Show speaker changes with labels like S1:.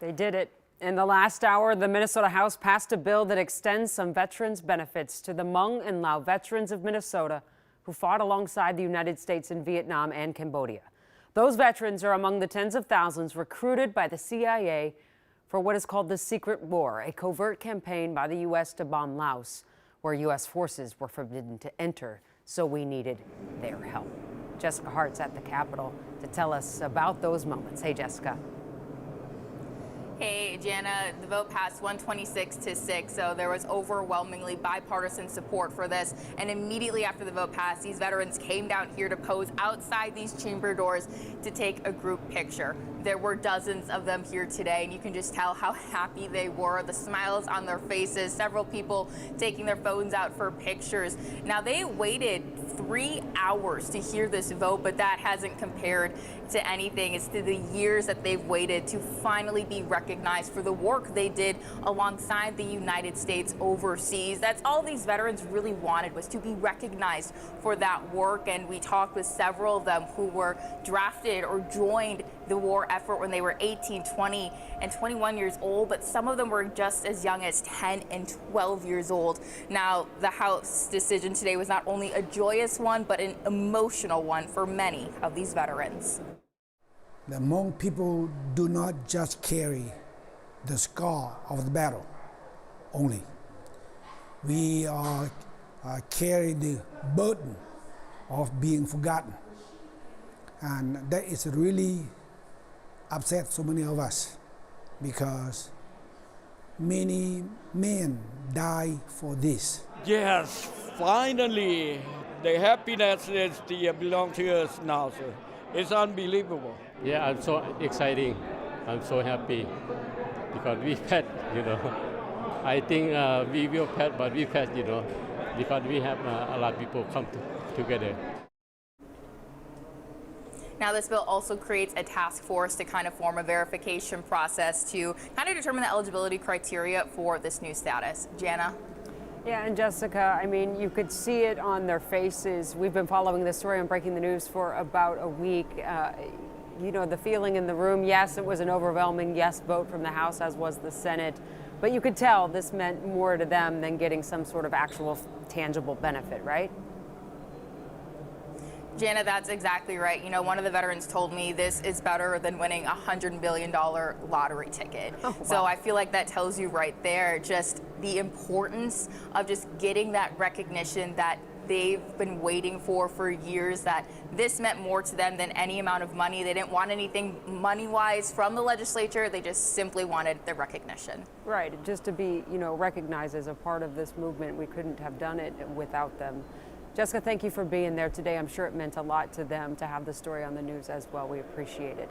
S1: They did it. In the last hour, the Minnesota House passed a bill that extends some veterans' benefits to the Hmong and Lao veterans of Minnesota who fought alongside the United States in Vietnam and Cambodia. Those veterans are among the tens of thousands recruited by the CIA for what is called the Secret War, a covert campaign by the U.S. to bomb Laos, where U.S. forces were forbidden to enter, so we needed their help. Jessica Hart's at the Capitol to tell us about those moments. Hey, Jessica.
S2: Hey, Jana, the vote passed 126-6, so there was overwhelmingly bipartisan support for this. And immediately after the vote passed, these veterans came down here to pose outside these chamber doors to take a group picture. There were dozens of them here today, and you can just tell how happy they were, the smiles on their faces, several people taking their phones out for pictures. Now, they waited 3 hours to hear this vote, but that hasn't compared to anything. It's to the years that they've waited to finally be recognized for the work they did alongside the United States overseas. That's all these veterans really wanted, was to be recognized for that work. And we talked with several of them who were drafted or joined the war effort when they were 18, 20, and 21 years old, but some of them were just as young as 10 and 12 years old. Now, the House decision today was not only a joyous one, but an emotional one for many of these veterans.
S3: The Hmong people do not just carry the scar of the battle only. We carry the burden of being forgotten. And that is really upset so many of us, because many men die for this.
S4: Yes, finally, the happiness is belong to us now, sir. It's unbelievable.
S5: Yeah, I'm so exciting. I'm so happy because we had, I think we will had, but we had, because we have a lot of people come together.
S2: Now, this bill also creates a task force to kind of form a verification process to kind of determine the eligibility criteria for this new status. Jana?
S1: Yeah, and Jessica, I mean, you could see it on their faces. We've been following this story on Breaking the News for about a week. The feeling in the room, yes, it was an overwhelming yes vote from the House, as was the Senate. But you could tell this meant more to them than getting some sort of actual tangible benefit, right?
S2: Jana, that's exactly right. One of the veterans told me this is better than winning a $100 million lottery ticket. Oh, wow. So I feel like that tells you right there just the importance of just getting that recognition that they've been waiting for years, that this meant more to them than any amount of money. They didn't want anything money-wise from the legislature. They just simply wanted the recognition.
S1: Right, just to be, recognized as a part of this movement. We couldn't have done it without them. Jessica, thank you for being there today. I'm sure it meant a lot to them to have the story on the news as well. We appreciate it.